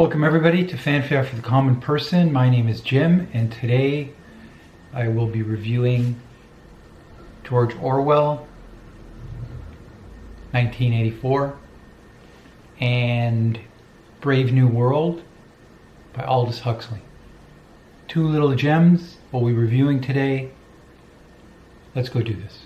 Welcome everybody to Fanfare for the Common Person. My name is Jim, and today I will be reviewing George Orwell, 1984, and Brave New World by Aldous Huxley. Two little gems we'll be reviewing today. Let's go do this.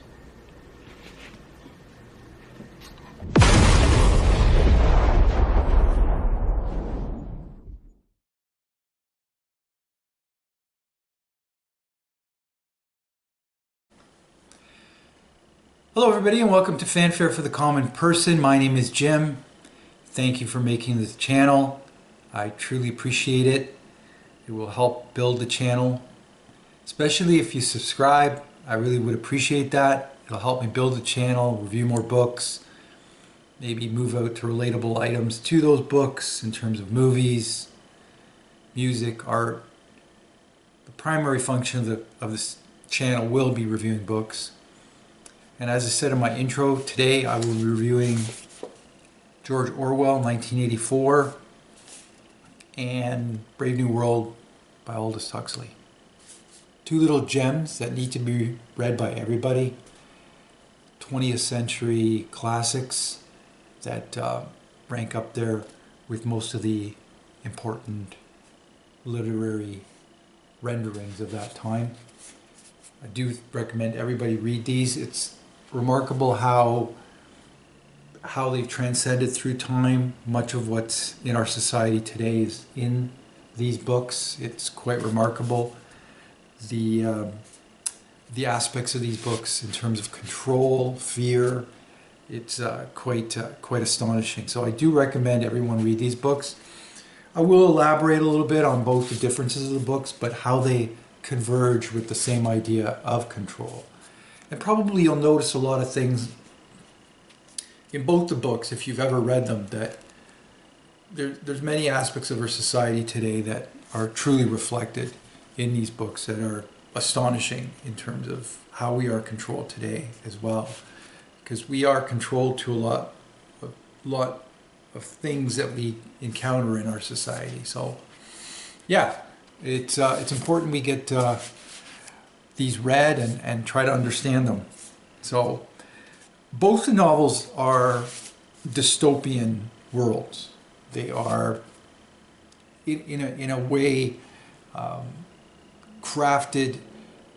Hello everybody and welcome to Fanfare for the Common Person. My name is Jim. Thank you for making this channel. I truly appreciate it. It will help build the channel, especially if you subscribe. I really would appreciate that. It'll help me build the channel, review more books, maybe move out to relatable items to those books in terms of movies, music, art. The primary function of this channel will be reviewing books. And as I said in my intro, today I will be reviewing George Orwell, 1984, and Brave New World by Aldous Huxley. Two little gems that need to be read by everybody. 20th century classics that rank up there with most of the important literary renderings of that time. I do recommend everybody read these. It's remarkable how they've transcended through time. Much of what's in our society today is in these books. It's quite remarkable. The aspects of these books in terms of control, fear, it's quite astonishing. So I do recommend everyone read these books. I will elaborate a little bit on both the differences of the books, but how they converge with the same idea of control. And probably you'll notice a lot of things in both the books, if you've ever read them, that there's many aspects of our society today that are truly reflected in these books that are astonishing in terms of how we are controlled today as well. Because we are controlled to a lot of things that we encounter in our society. So yeah, it's important we get these read and try to understand them. So both the novels are dystopian worlds. They are in a way crafted,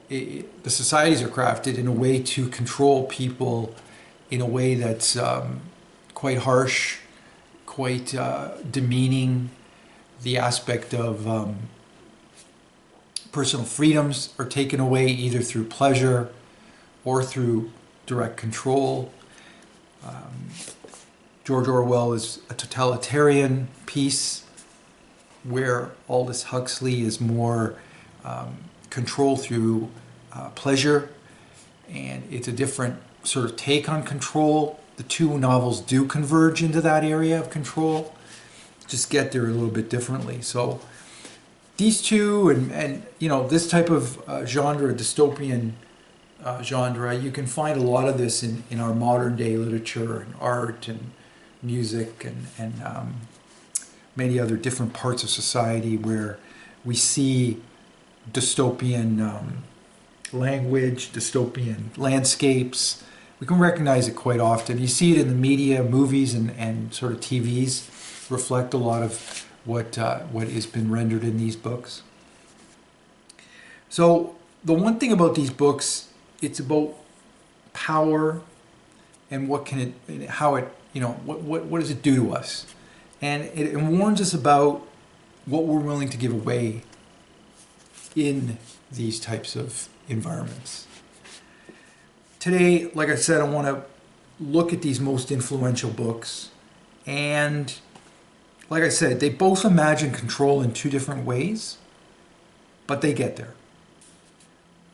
the societies are crafted in a way to control people in a way that's quite harsh, quite demeaning. The aspect of personal freedoms are taken away either through pleasure or through direct control. George Orwell is a totalitarian piece, where Aldous Huxley is more control through pleasure, and it's a different sort of take on control. The two novels do converge into that area of control, just get there a little bit differently. So these two and you know, this type of genre, dystopian genre, you can find a lot of this in our modern day literature and art and music and many other different parts of society where we see dystopian language, dystopian landscapes. We can recognize it quite often. You see it in the media, movies and sort of TVs reflect a lot of what has been rendered in these books. So the one thing about these books, it's about power and what can it, how it, you know, what does it do to us? And it warns us about what we're willing to give away in these types of environments. Today, like I said, I want to look at these most influential books, and like I said, they both imagine control in two different ways, but they get there.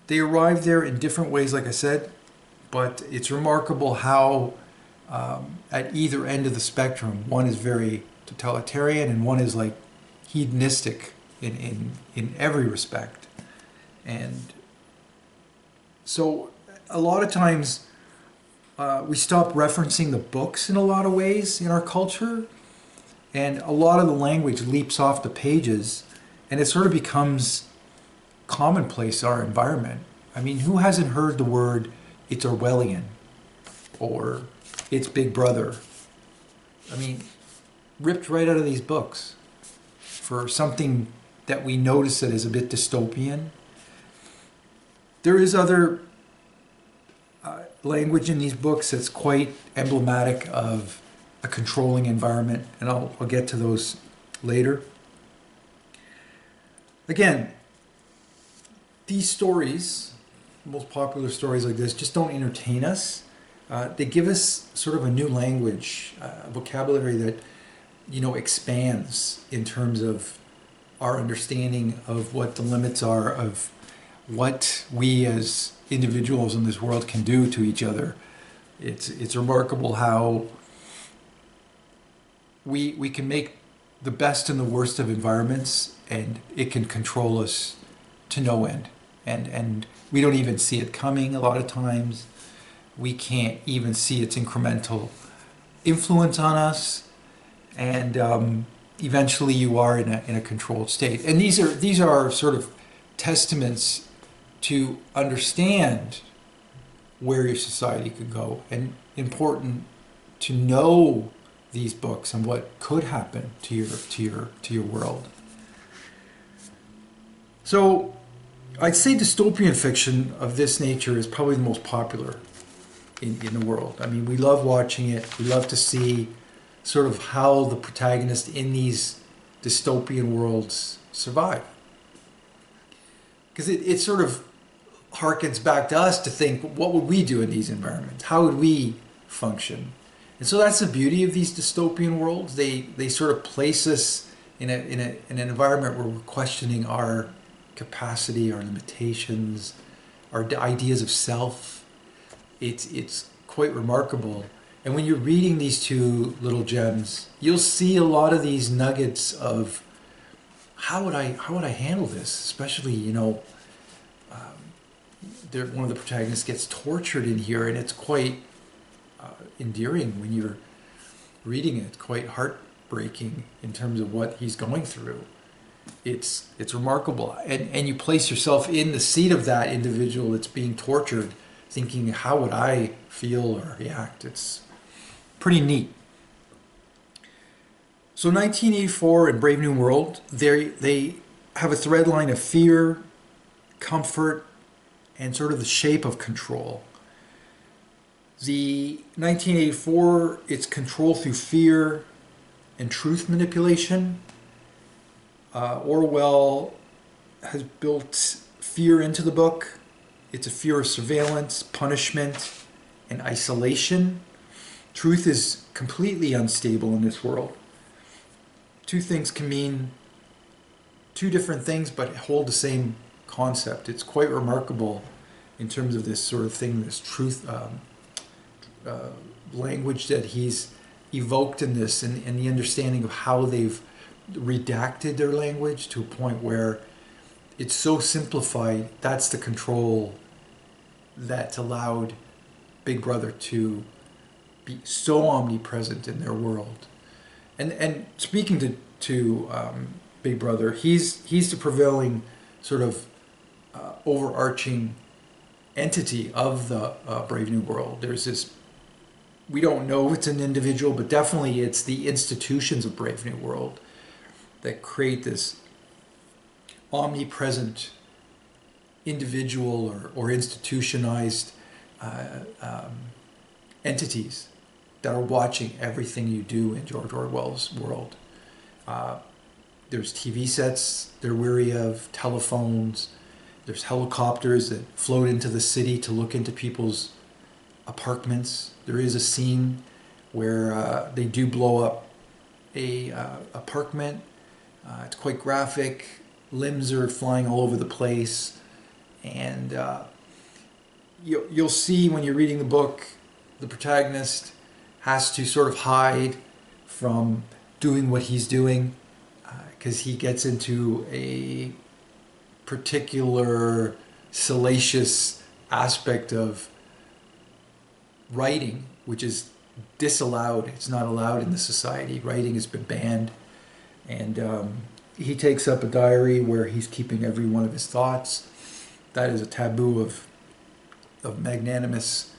They arrive there in different ways, like I said, but it's remarkable how at either end of the spectrum, one is very totalitarian and one is like hedonistic in every respect. And so a lot of times we stop referencing the books in a lot of ways in our culture. And a lot of the language leaps off the pages, and it sort of becomes commonplace, our environment. I mean, who hasn't heard the word, it's Orwellian, or it's Big Brother? I mean, ripped right out of these books for something that we notice that is a bit dystopian. There is other language in these books that's quite emblematic of a controlling environment, and I'll get to those later. Again, these stories, most popular stories like this, just don't entertain us. They give us sort of a new language, a vocabulary that, expands in terms of our understanding of what the limits are of what we as individuals in this world can do to each other. It's remarkable how we can make the best and the worst of environments, and it can control us to no end. And we don't even see it coming a lot of times. We can't even see its incremental influence on us. And eventually you are in a controlled state. And these are sort of testaments to understand where your society could go, and important to know these books and what could happen to your world. So I'd say dystopian fiction of this nature is probably the most popular in the world. I mean, we love watching it. We love to see sort of how the protagonists in these dystopian worlds survive. Because it sort of harkens back to us to think, what would we do in these environments? How would we function? And so that's the beauty of these dystopian worlds. They sort of place us in an environment where we're questioning our capacity, our limitations, our ideas of self. It's quite remarkable. And when you're reading these two little gems, you'll see a lot of these nuggets of how would I handle this? Especially, one of the protagonists gets tortured in here, and it's quite endearing when you're reading it. It's quite heartbreaking in terms of what he's going through. It's remarkable, and you place yourself in the seat of that individual that's being tortured, thinking, how would I feel or react? It's pretty neat. So 1984 and Brave New World, they have a thread line of fear, comfort, and sort of the shape of control. The 1984, it's control through fear and truth manipulation. Orwell has built fear into the book. It's a fear of surveillance, punishment, and isolation. Truth is completely unstable in this world. Two things can mean two different things, but hold the same concept. It's quite remarkable in terms of this sort of thing, this truth language that he's evoked in this, and the understanding of how they've redacted their language to a point where it's so simplified. That's the control that's allowed Big Brother to be so omnipresent in their world. And speaking to Big Brother, he's the prevailing sort of overarching entity of the Brave New World. There's this, we don't know if it's an individual, but definitely it's the institutions of Brave New World that create this omnipresent individual or institutionalized entities that are watching everything you do in George Orwell's world. There's TV sets they're weary of, telephones, there's helicopters that float into the city to look into people's apartments. There is a scene where they do blow up a apartment. It's quite graphic. Limbs are flying all over the place. And you'll see when you're reading the book, the protagonist has to sort of hide from doing what he's doing because he gets into a particular salacious aspect of writing, which is disallowed. It's not allowed in the society. Writing has been banned. And he takes up a diary where he's keeping every one of his thoughts. That is a taboo of magnanimous,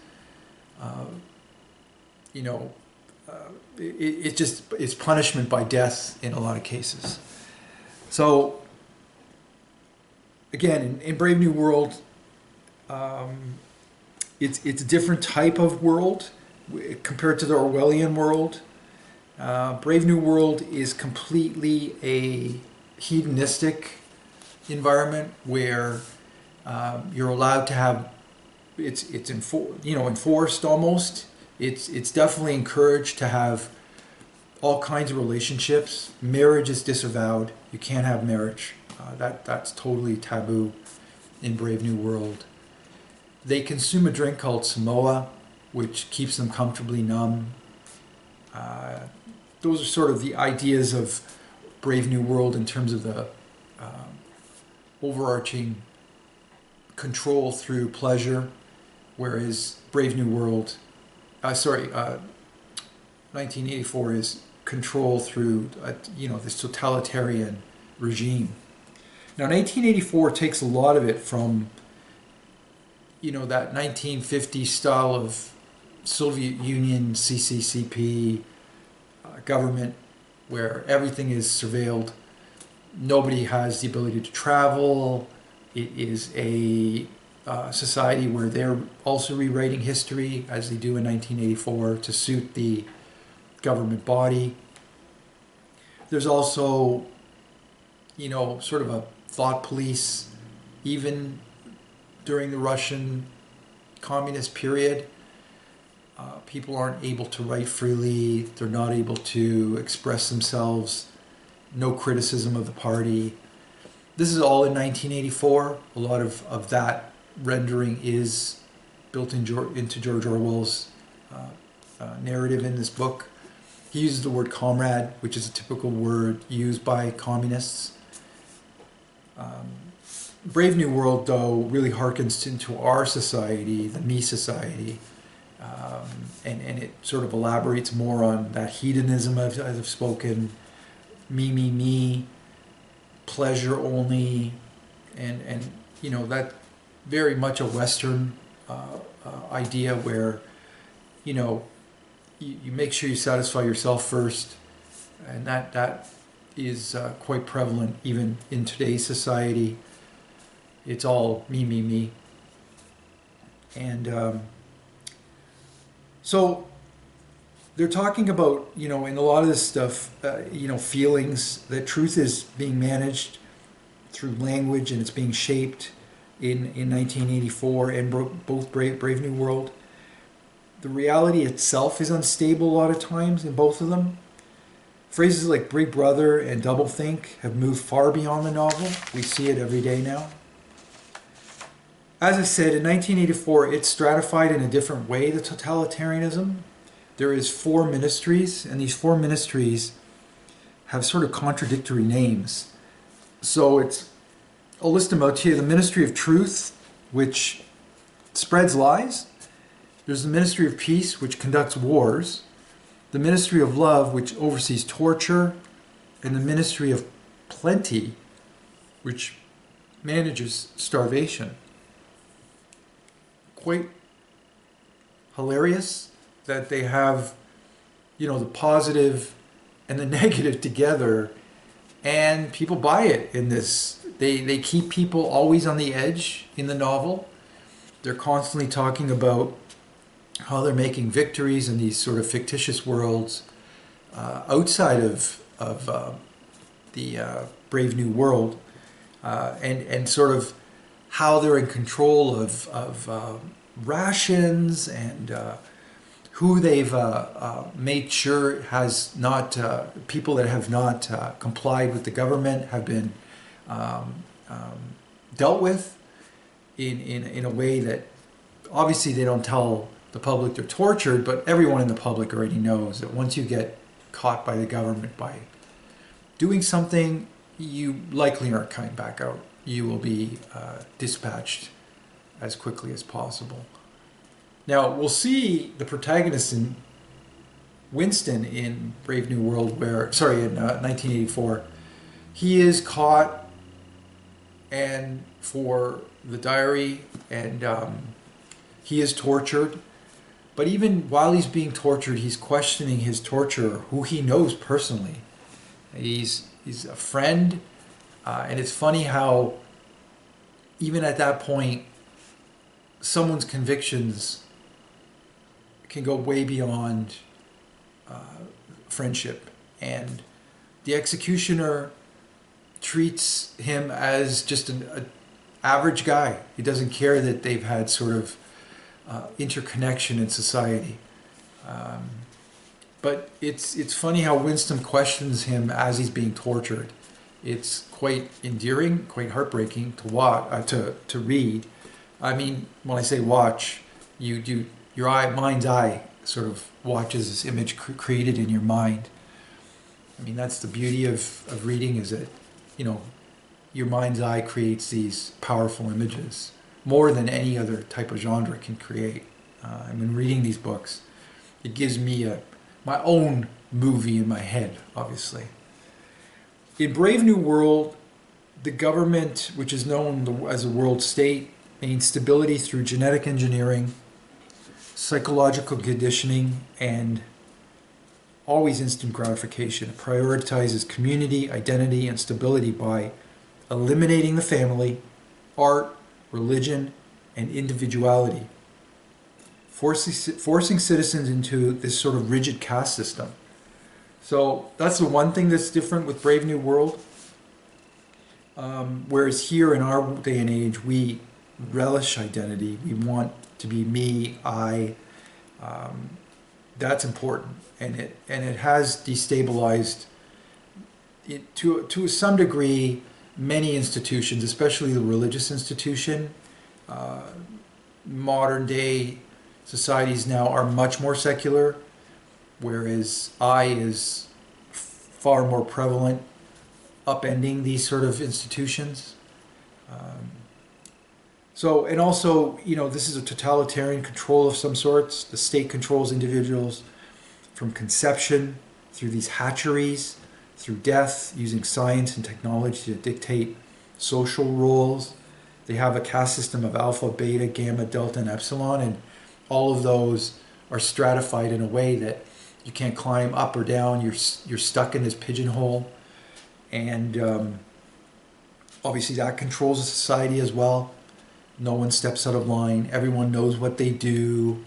you know, it's punishment by death in a lot of cases. So again, in Brave New World, it's a different type of world compared to the Orwellian world. Brave New World is completely a hedonistic environment where you're allowed to have enforced almost. It's definitely encouraged to have all kinds of relationships. Marriage is disavowed. You can't have marriage. That's totally taboo in Brave New World. They consume a drink called Samoa, which keeps them comfortably numb. Those are sort of the ideas of Brave New World in terms of the overarching control through pleasure, whereas Brave New World, 1984 is control through, this totalitarian regime. Now, 1984 takes a lot of it from, that 1950 style of Soviet Union, CCCP government, where everything is surveilled. Nobody has the ability to travel. It is a society where they're also rewriting history, as they do in 1984, to suit the government body. There's also, sort of a thought police, even during the Russian communist period. People aren't able to write freely. They're not able to express themselves. No criticism of the party. This is all in 1984. A lot of that rendering is built into George Orwell's narrative in this book. He uses the word comrade, which is a typical word used by communists. Brave New World, though, really harkens into our society, the me society, and it sort of elaborates more on that hedonism, as I've spoken, me, pleasure only, and that very much a Western idea where, you make sure you satisfy yourself first, and that is quite prevalent even in today's society. It's all me. And so they're talking about, in a lot of this stuff, feelings, that truth is being managed through language, and it's being shaped in 1984 and both Brave New World. The reality itself is unstable a lot of times in both of them. Phrases like Big Brother and doublethink have moved far beyond the novel. We see it every day now. As I said, in 1984, it's stratified in a different way, the totalitarianism. There is 4 ministries, and these 4 ministries have sort of contradictory names. So I'll list them out to you. The Ministry of Truth, which spreads lies. There's the Ministry of Peace, which conducts wars. The Ministry of Love, which oversees torture. And the Ministry of Plenty, which manages starvation. Quite hilarious that they have, the positive and the negative together, and people buy it in this. They keep people always on the edge in the novel. They're constantly talking about how they're making victories in these sort of fictitious worlds outside of the Brave New World, and sort of how they're in control of rations, and who they've made sure has not, people that have not complied with the government have been dealt with in a way that obviously they don't tell the public they're tortured, but everyone in the public already knows that once you get caught by the government by doing something, you likely aren't coming back out. You will be dispatched as quickly as possible. Now, we'll see the protagonists in Winston in Brave New World, in 1984, he is caught and for the diary, and he is tortured. But even while he's being tortured, he's questioning his torturer, who he knows personally. He's a friend, and it's funny how even at that point, someone's convictions can go way beyond friendship, and the executioner treats him as just an average guy. He doesn't care that they've had sort of interconnection in society. But it's funny how Winston questions him as he's being tortured. It's quite endearing, quite heartbreaking to watch, to read. I mean, when I say watch, your mind's eye sort of watches this image created in your mind. I mean, that's the beauty of reading, is that, your mind's eye creates these powerful images more than any other type of genre can create. And when reading these books, it gives me my own movie in my head, obviously. In Brave New World, the government, which is known as a world state, means stability through genetic engineering, psychological conditioning, and always instant gratification. It prioritizes community, identity, and stability by eliminating the family, art, religion, and individuality, forcing citizens into this sort of rigid caste system. So that's the one thing that's different with Brave New World. Whereas here in our day and age, we relish identity. We want to be me, I. That's important, and it has destabilized it to some degree many institutions, especially the religious institution. Modern day societies now are much more secular, whereas I is far more prevalent, upending these sort of institutions. And also, this is a totalitarian control of some sorts. The state controls individuals from conception through these hatcheries, through death, using science and technology to dictate social roles. They have a caste system of alpha, beta, gamma, delta, and epsilon, and all of those are stratified in a way that you can't climb up or down. You're stuck in this pigeonhole, and obviously that controls the society as well. No one steps out of line. Everyone knows what they do.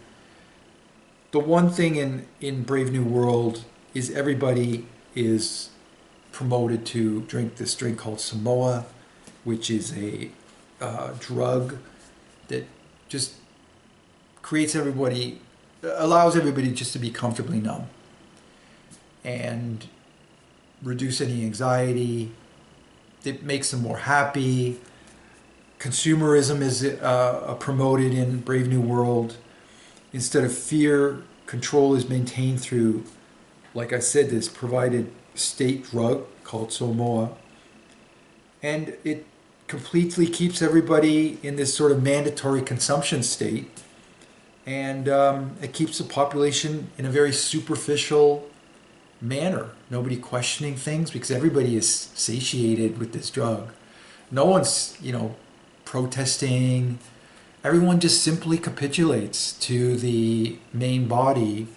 The one thing in Brave New World is everybody is promoted to drink this drink called Samoa, which is a drug that just allows everybody just to be comfortably numb and reduce any anxiety. It makes them more happy. Consumerism is promoted in Brave New World. Instead of fear, control is maintained through, like I said, this provided state drug called Samoa. And it completely keeps everybody in this sort of mandatory consumption state. And it keeps the population in a very superficial manner. Nobody questioning things because everybody is satiated with this drug. No one's, protesting. Everyone just simply capitulates to the main body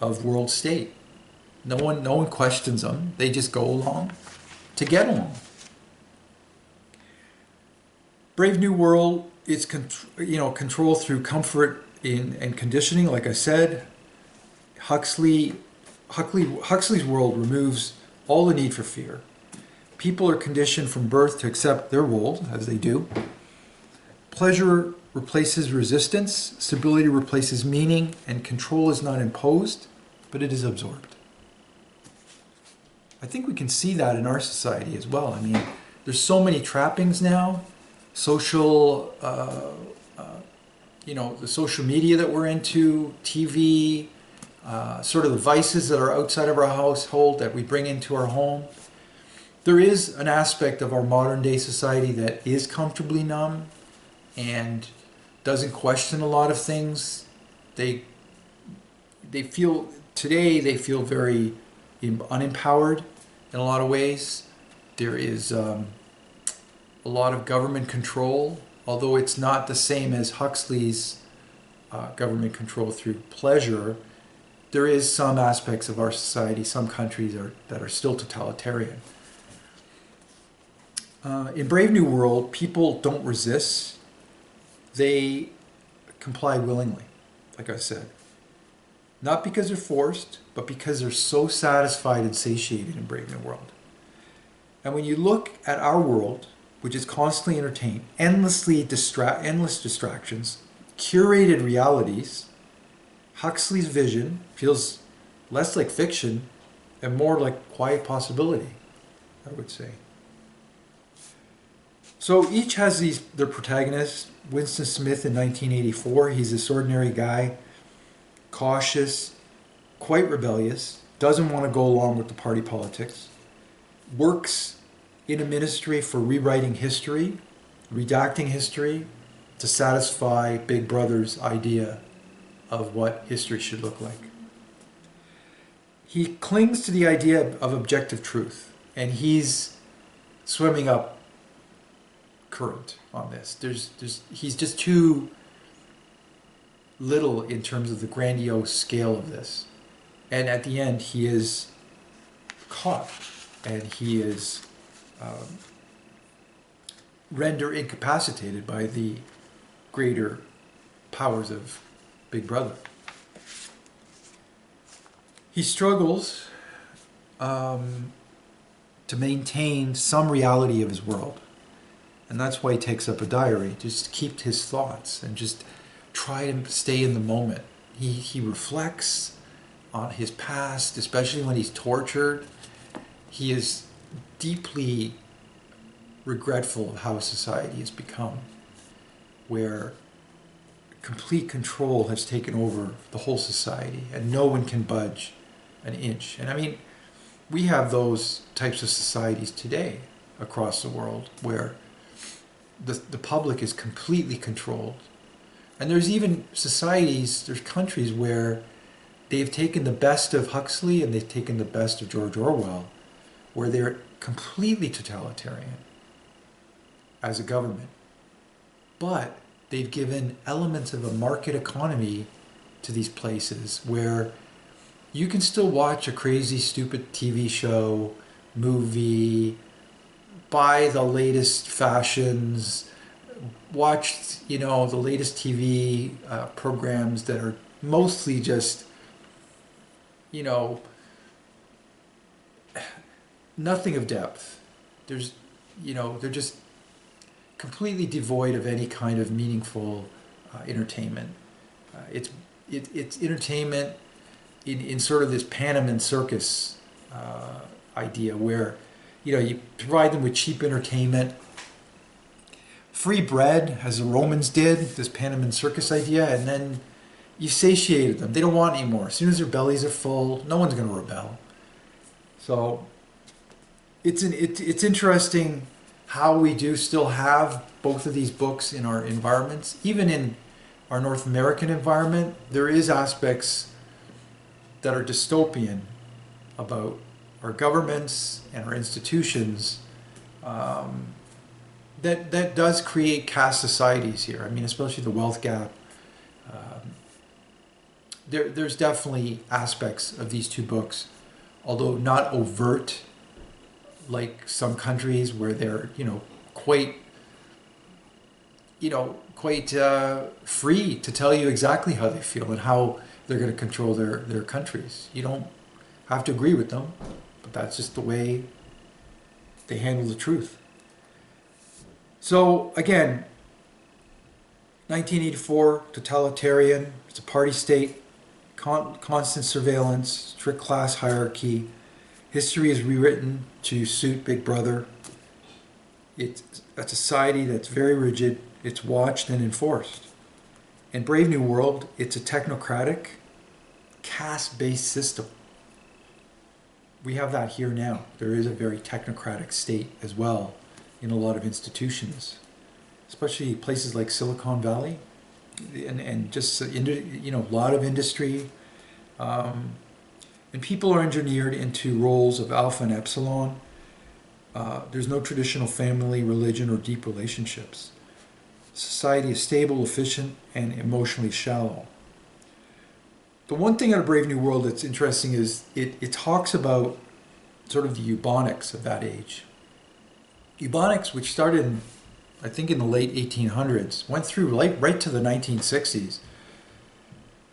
of world state. No one questions them. They just go along to get along. Brave New World is control through comfort and conditioning. Like I said, Huxley's world removes all the need for fear. People are conditioned from birth to accept their role, as they do. Pleasure replaces resistance, stability replaces meaning, and control is not imposed, but it is absorbed. I think we can see that in our society as well. I mean, there's so many trappings now, social, the social media that we're into, TV, sort of the vices that are outside of our household that we bring into our home. There is an aspect of our modern day society that is comfortably numb and doesn't question a lot of things. They feel Today they feel very unempowered in a lot of ways. There is a lot of government control, although it's not the same as Huxley's government control through pleasure. There is some aspects of our society, some countries that are still totalitarian. In Brave New World, people don't resist. They comply willingly, like I said. Not because they're forced, but because they're so satisfied and satiated in Brave New World. And when you look at our world, which is constantly entertained, endless distractions, curated realities, Huxley's vision feels less like fiction and more like quiet possibility, I would say. So each has their protagonists. Winston Smith in 1984, he's this ordinary guy, cautious, quite rebellious, doesn't want to go along with the party politics, works in a ministry for rewriting history, redacting history to satisfy Big Brother's idea of what history should look like. He clings to the idea of objective truth, and he's swimming up current on this. He's just too little in terms of the grandiose scale of this. And at the end, he is caught, and he is rendered incapacitated by the greater powers of Big Brother. He struggles to maintain some reality of his world. And that's why he takes up a diary, just to keep his thoughts and just try to stay in the moment. He reflects on his past, especially when he's tortured. He is deeply regretful of how society has become, where complete control has taken over the whole society and no one can budge an inch. And I mean, we have those types of societies today across the world where the public is completely controlled. And there's even societies, there's countries where they've taken the best of Huxley and they've taken the best of George Orwell, where they're completely totalitarian as a government. But they've given elements of a market economy to these places where you can still watch a crazy, stupid TV show, movie, buy the latest fashions, watch, the latest TV programs that are mostly just, nothing of depth. They're just completely devoid of any kind of meaningful entertainment. It's entertainment in sort of this Panamint circus idea where, you provide them with cheap entertainment, free bread, as the Romans did, this Panamint circus idea, and then you satiated them. They don't want any more. As soon as their bellies are full, no one's going to rebel. So it's interesting how we do still have both of these books in our environments. Even in our North American environment, there is aspects that are dystopian about our governments and our institutions that does create caste societies here. I mean, especially the wealth gap. There's definitely aspects of these two books, although not overt like some countries where they're, quite free to tell you exactly how they feel and how they're going to control their countries. You don't have to agree with them, but that's just the way they handle the truth. So again, 1984, totalitarian, it's a party state, constant surveillance, strict class hierarchy. History is rewritten to suit Big Brother. It's a society that's very rigid. It's watched and enforced. In Brave New World, it's a technocratic, caste-based system. We have that here now. There is a very technocratic state as well in a lot of institutions, especially places like Silicon Valley, and just a lot of industry. And people are engineered into roles of alpha and epsilon. There's no traditional family, religion, or deep relationships. Society is stable, efficient, and emotionally shallow. The one thing out of Brave New World that's interesting is it talks about sort of the eugenics of that age. Eugenics, which started in, I think, in the late 1800s, went through right to the 1960s.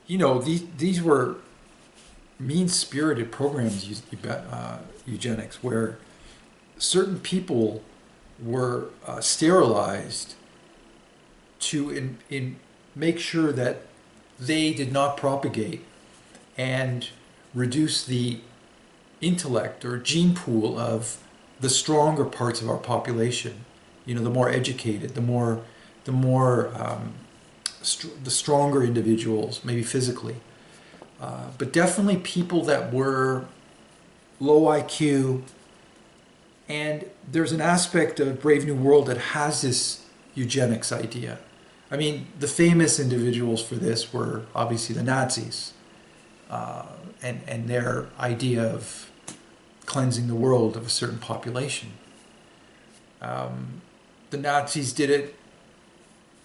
You know, these were mean-spirited programs, eugenics, where certain people were sterilized to make sure that they did not propagate and reduce the intellect or gene pool of the stronger parts of our population. You know, the more educated, the stronger individuals, maybe physically. But definitely people that were low IQ. And there's an aspect of Brave New World that has this eugenics idea. I mean, the famous individuals for this were obviously the Nazis, and their idea of cleansing the world of a certain population. The Nazis did it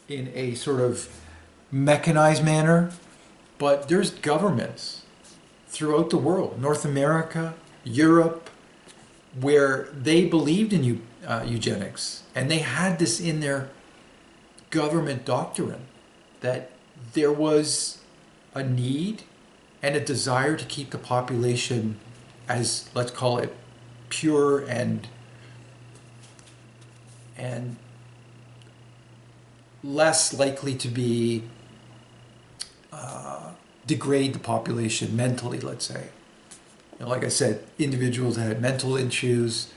in a sort of mechanized manner, but there's governments throughout the world, North America, Europe, where they believed in eugenics, and they had this in their government doctrine that there was a need and a desire to keep the population as, let's call it, pure and less likely to be degrade the population mentally, let's say. You know, like I said, individuals that had mental issues,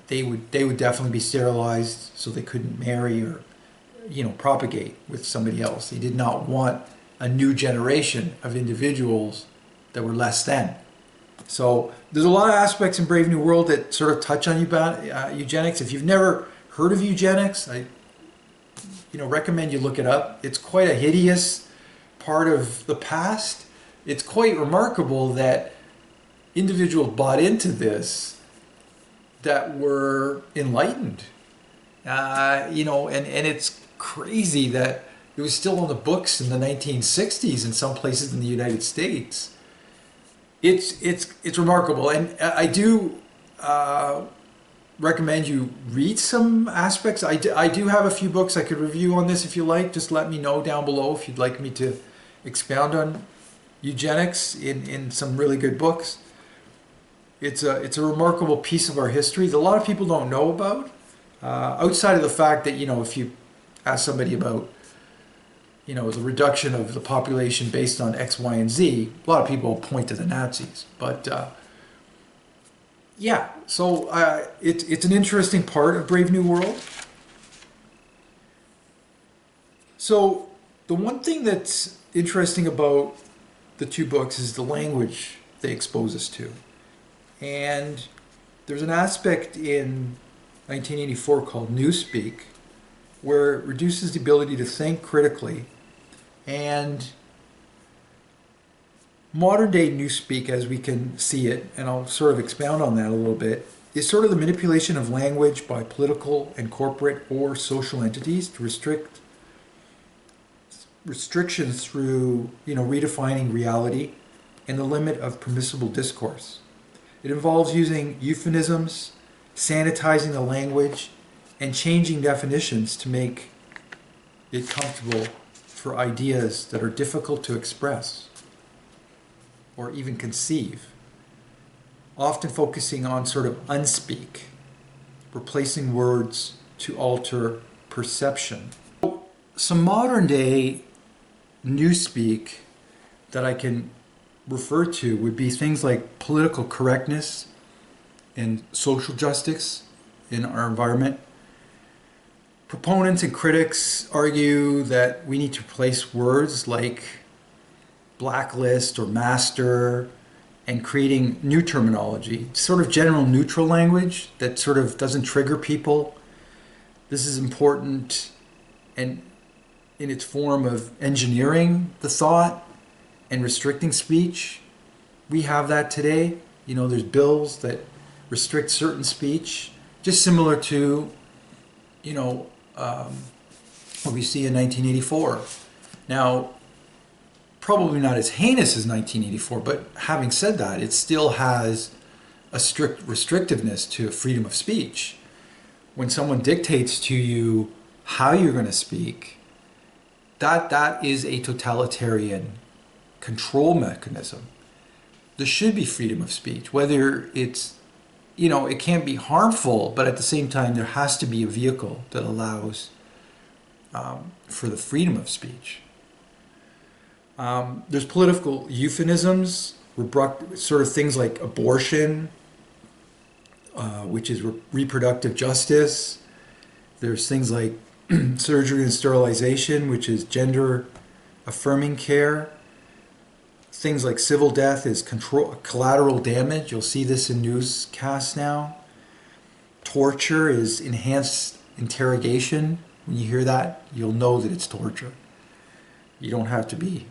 they would definitely be sterilized so they couldn't marry or, you know, propagate with somebody else. They did not want a new generation of individuals that were less than. So there's a lot of aspects in Brave New World that sort of touch on eugenics. If you've never heard of eugenics, I recommend you look it up. It's quite a hideous part of the past. It's quite remarkable that individuals bought into this that were enlightened. And it's crazy that it was still on the books in the 1960s in some places in the United States. It's remarkable, and I do recommend you read some aspects. I do have a few books I could review on this if you like. Just let me know down below if you'd like me to expound on eugenics in some really good books. It's a remarkable piece of our history that a lot of people don't know about. Outside of the fact that, if you ask somebody about, the reduction of the population based on X, Y, and Z, a lot of people point to the Nazis. But so it's an interesting part of Brave New World. So the one thing that's interesting about the two books is the language they expose us to. And there's an aspect in 1984 called Newspeak, where it reduces the ability to think critically. And modern day Newspeak, as we can see it, and I'll sort of expound on that a little bit, is sort of the manipulation of language by political and corporate or social entities to restrictions through, redefining reality and the limit of permissible discourse. It involves using euphemisms, sanitizing the language, and changing definitions to make it comfortable for ideas that are difficult to express or even conceive, often focusing on sort of unspeak, replacing words to alter perception. Some modern day newspeak that I can refer to would be things like political correctness and social justice in our environment. Proponents and critics argue that we need to replace words like blacklist or master and creating new terminology, sort of general neutral language that sort of doesn't trigger people. This is important and in its form of engineering the thought and restricting speech. we have that today. You know, there's bills that restrict certain speech, just similar to, you know, what we see in 1984. Now, probably not as heinous as 1984, but having said that, it still has a strict restrictiveness to freedom of speech. When someone dictates to you how you're going to speak, that is a totalitarian control mechanism. There should be freedom of speech, whether it's, you know, it can't be harmful, but at the same time, there has to be a vehicle that allows for the freedom of speech. There's political euphemisms, sort of things like abortion, which is reproductive justice. There's things like surgery and sterilization, which is gender affirming care. Things like civil death is collateral damage. You'll see this in newscasts now. Torture is enhanced interrogation. When you hear that, you'll know that it's torture. You don't have to be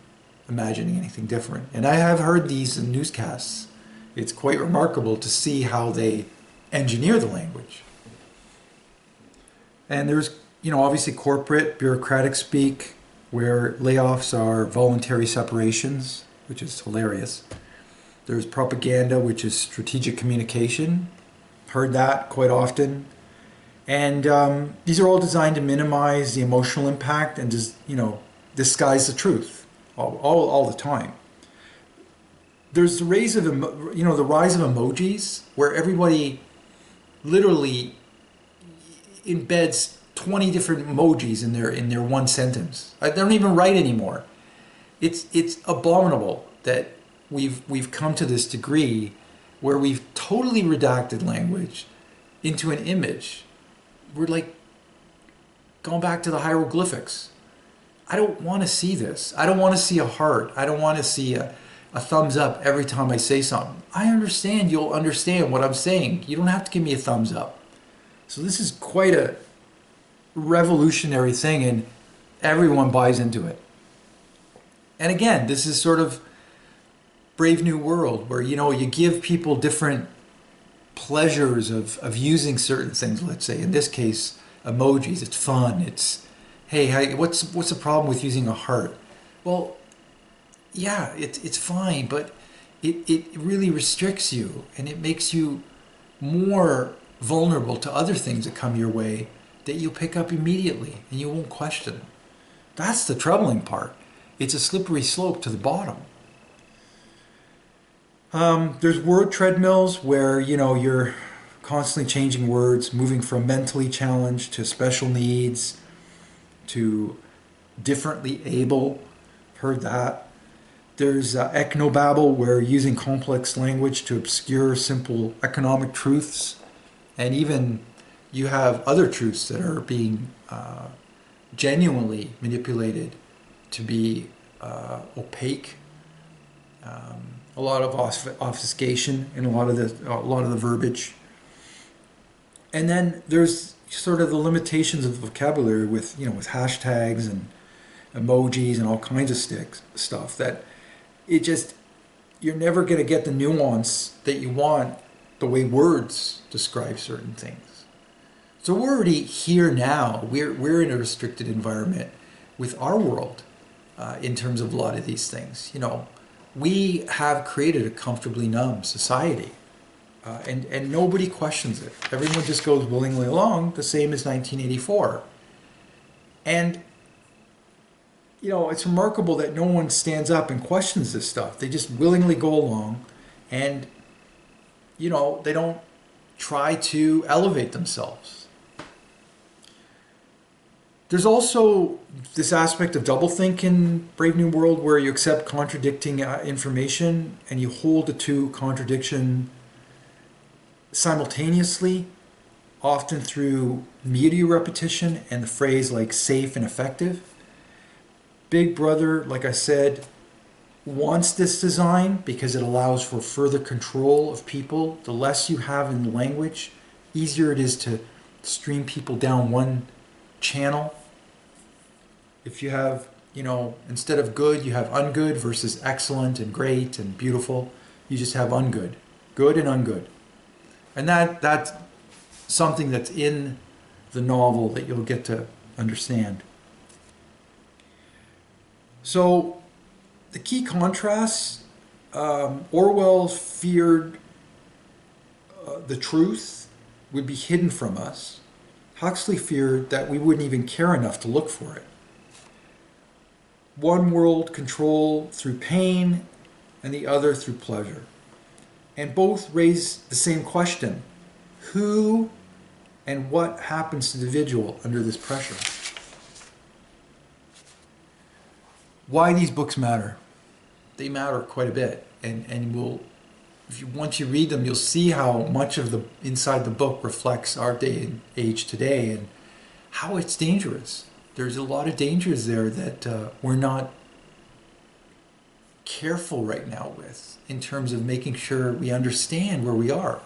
imagining anything different. And I have heard these in newscasts. It's quite remarkable to see how they engineer the language. And there's, you know, obviously corporate, bureaucratic speak, where layoffs are voluntary separations, which is hilarious. There's propaganda, which is strategic communication. Heard that quite often. And these are all designed to minimize the emotional impact and just, you know, disguise the truth all the time. There's the rise of emojis, where everybody literally embeds 20 different emojis in their one sentence. They don't even write anymore. It's abominable that we've come to this degree where we've totally redacted language into an image. We're like going back to the hieroglyphics. I don't want to see this. I don't want to see a heart. I don't want to see a thumbs up every time I say something. I understand you'll understand what I'm saying. You don't have to give me a thumbs up. So this is quite a revolutionary thing, and everyone buys into it. And again, this is sort of Brave New World, where, you know, you give people different pleasures of using certain things. Let's say in this case, emojis. It's fun. It's, hey, what's the problem with using a heart? Well, yeah, it's fine, but it really restricts you, and it makes you more vulnerable to other things that come your way that you'll pick up immediately and you won't question. That's the troubling part. It's a slippery slope to the bottom. There's word treadmills where, you know, you're constantly changing words, moving from mentally challenged to special needs to differently able. Heard that. There's echnobabble, where using complex language to obscure simple economic truths. And even you have other truths that are being genuinely manipulated to be opaque. A lot of obfuscation in a lot of the verbiage. And then there's sort of the limitations of vocabulary with hashtags and emojis and all kinds of stuff that you're never going to get the nuance that you want the way words describe certain things. So we're already here now. We're in a restricted environment with our world in terms of a lot of these things. You know, we have created a comfortably numb society, and nobody questions it. Everyone just goes willingly along, the same as 1984. And you know, it's remarkable that no one stands up and questions this stuff. They just willingly go along, and you know, they don't try to elevate themselves. There's also this aspect of doublethink in Brave New World, where you accept contradicting information and you hold the two contradiction simultaneously, often through media repetition and the phrase like safe and effective. Big Brother, like I said, wants this design because it allows for further control of people. The less you have in the language, easier it is to stream people down one channel. If you have, you know, instead of good, you have ungood versus excellent and great and beautiful. You just have ungood, good and ungood. And that's something that's in the novel that you'll get to understand. So the key contrasts, Orwell feared the truth would be hidden from us. Huxley feared that we wouldn't even care enough to look for it. One world control through pain and the other through pleasure. And both raise the same question: who and what happens to the individual under this pressure? Why these books matter? They matter quite a bit, and once you read them, you'll see how much of the inside the book reflects our day and age today, and how it's dangerous. There's a lot of dangers there that we're not careful right now with, in terms of making sure we understand where we are.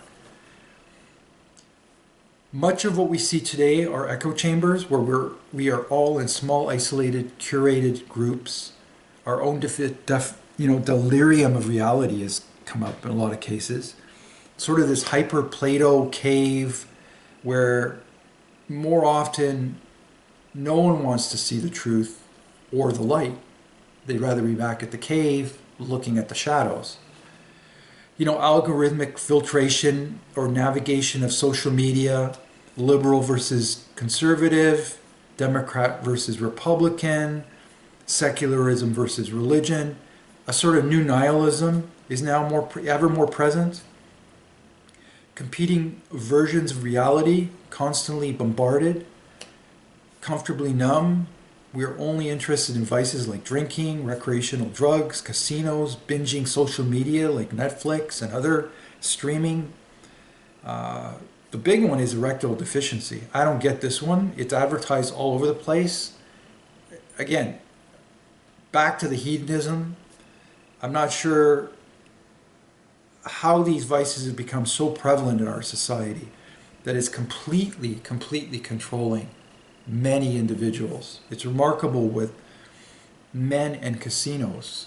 Much of what we see today are echo chambers where we are all in small, isolated, curated groups. Our own delirium of reality has come up in a lot of cases. Sort of this hyper-Plato cave where more often no one wants to see the truth or the light. They'd rather be back at the cave looking at the shadows. Algorithmic filtration or navigation of social media, liberal versus conservative, Democrat versus Republican, secularism versus religion. A sort of new nihilism is now ever more present. Competing versions of reality, constantly bombarded, comfortably numb. We're only interested in vices like drinking, recreational drugs, casinos, binging social media like Netflix and other streaming. The big one is erectile deficiency. I don't get this one. It's advertised all over the place. Again, back to the hedonism. I'm not sure how these vices have become so prevalent in our society that it's completely controlling many individuals. It's remarkable with men and casinos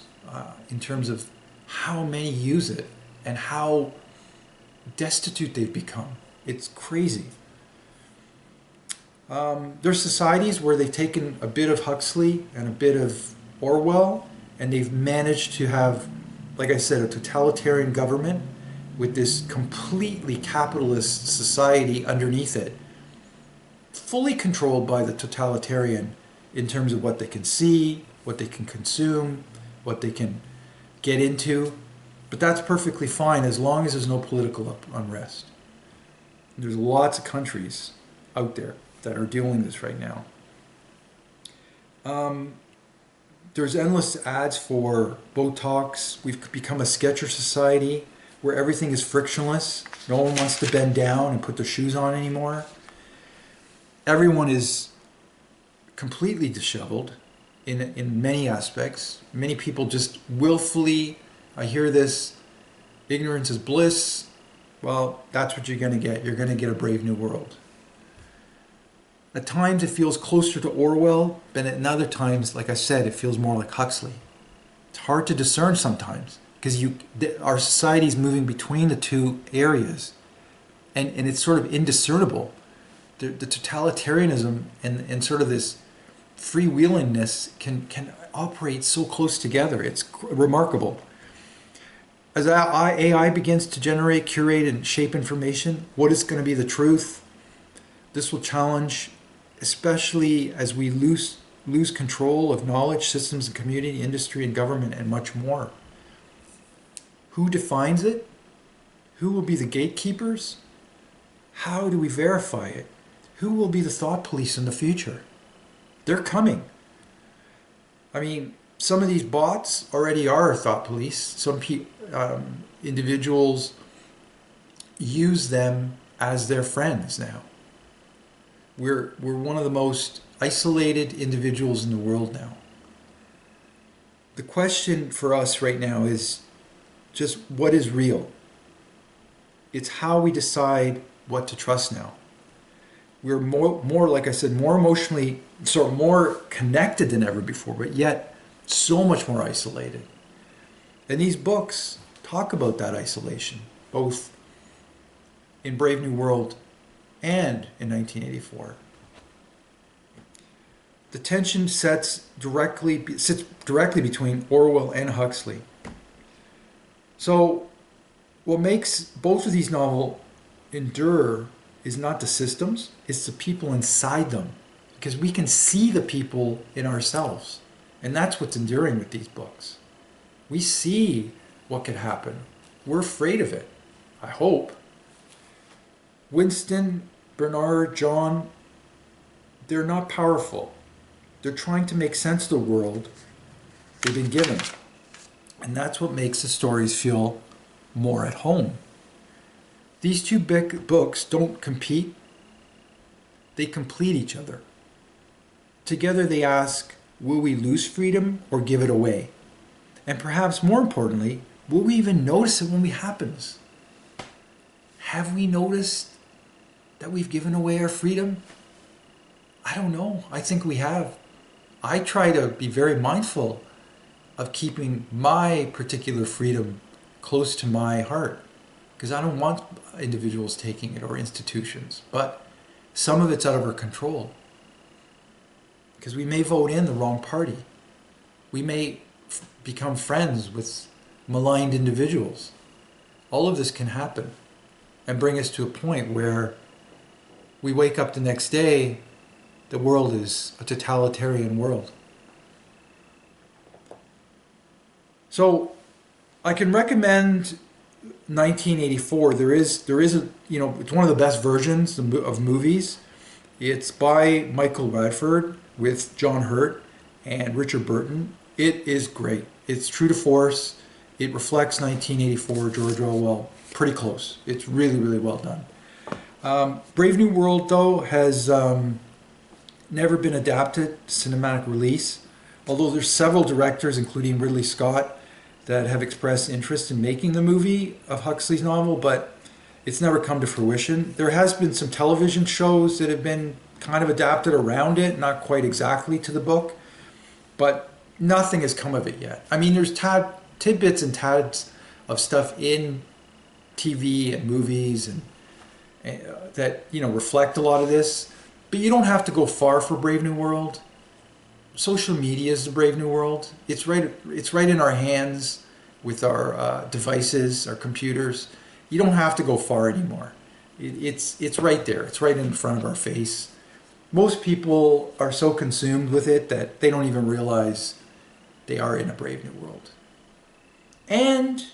in terms of how many use it and how destitute they've become. It's crazy. There's societies where they've taken a bit of Huxley and a bit of Orwell, and they've managed to have, like I said, a totalitarian government with this completely capitalist society underneath it, fully controlled by the totalitarian in terms of what they can see, what they can consume, what they can get into. But that's perfectly fine as long as there's no political unrest. There's lots of countries out there that are doing this right now. There's endless ads for Botox. We've become a sketcher society where everything is frictionless. No one wants to bend down and put their shoes on anymore. Everyone is completely disheveled in many aspects. Many people just willfully, I hear this, ignorance is bliss. Well, that's what you're going to get. You're going to get a brave new world. At times it feels closer to Orwell, but at other times, like I said, it feels more like Huxley. It's hard to discern sometimes because our society is moving between the two areas, and it's sort of indiscernible. The totalitarianism and sort of this freewheelingness can operate so close together. It's remarkable. As AI begins to generate, curate, and shape information, what is going to be the truth? This will challenge, especially as we lose control of knowledge, systems, and community, industry, and government, and much more. Who defines it? Who will be the gatekeepers? How do we verify it? Who will be the thought police in the future? They're coming. I mean, some of these bots already are thought police. Some individuals use them as their friends now. We're one of the most isolated individuals in the world now. The question for us right now is just what is real? It's how we decide what to trust now. We're more, like I said, more emotionally, more connected than ever before, but yet so much more isolated. And these books talk about that isolation, both in Brave New World and in 1984. The tension sits directly between Orwell and Huxley. So what makes both of these novels endure is not the systems, it's the people inside them. Because we can see the people in ourselves. And that's what's enduring with these books. We see what could happen. We're afraid of it, I hope. Winston, Bernard, John, they're not powerful. They're trying to make sense of the world they've been given. And that's what makes the stories feel more at home. These two big books don't compete. They complete each other. Together they ask, will we lose freedom or give it away? And perhaps more importantly, will we even notice it when it happens? Have we noticed that we've given away our freedom? I don't know. I think we have. I try to be very mindful of keeping my particular freedom close to my heart, because I don't want individuals taking it or institutions. But some of it's out of our control, because we may vote in the wrong party. We may become friends with maligned individuals. All of this can happen and bring us to a point where we wake up the next day, the world is a totalitarian world. So I can recommend 1984. There is a, it's one of the best versions of movies. It's by Michael Radford with John Hurt and Richard Burton. It is great. It's true to force. It reflects 1984 George Orwell pretty close. It's really, really well done. Brave New World, though, has never been adapted to cinematic release, although there's several directors, including Ridley Scott, that have expressed interest in making the movie of Huxley's novel, but it's never come to fruition. There has been some television shows that have been kind of adapted around it, not quite exactly to the book, but nothing has come of it yet. I mean, there's tidbits and tads of stuff in TV and movies and that reflect a lot of this, but you don't have to go far for Brave New World. Social media is the Brave New World. It's right in our hands with our devices, our computers. You don't have to go far anymore. It's right there. It's right in front of our face. Most people are so consumed with it that they don't even realize they are in a Brave New World. And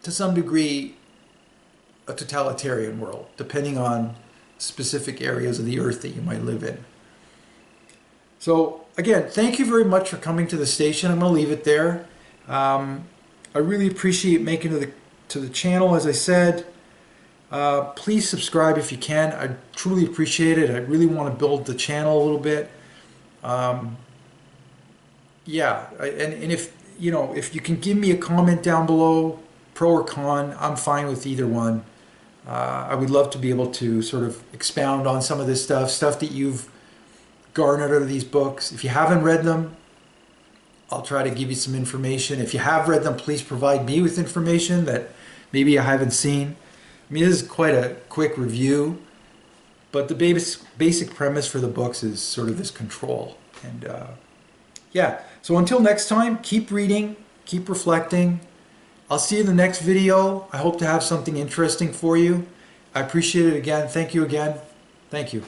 to some degree, a totalitarian world, depending on specific areas of the earth that you might live in. So again, thank you very much for coming to the station. I'm going to leave it there. I really appreciate making it to the channel, as I said. Please subscribe if you can. I truly appreciate it. I really want to build the channel a little bit. And if if you can give me a comment down below, pro or con, I'm fine with either one. I would love to be able to sort of expound on some of this stuff that you've garnered out of these books. If you haven't read them, I'll try to give you some information. If you have read them, please provide me with information that maybe I haven't seen. I mean, this is quite a quick review, but the basic premise for the books is sort of this control. And so until next time, keep reading, keep reflecting. I'll see you in the next video. I hope to have something interesting for you. I appreciate it again. Thank you again. Thank you.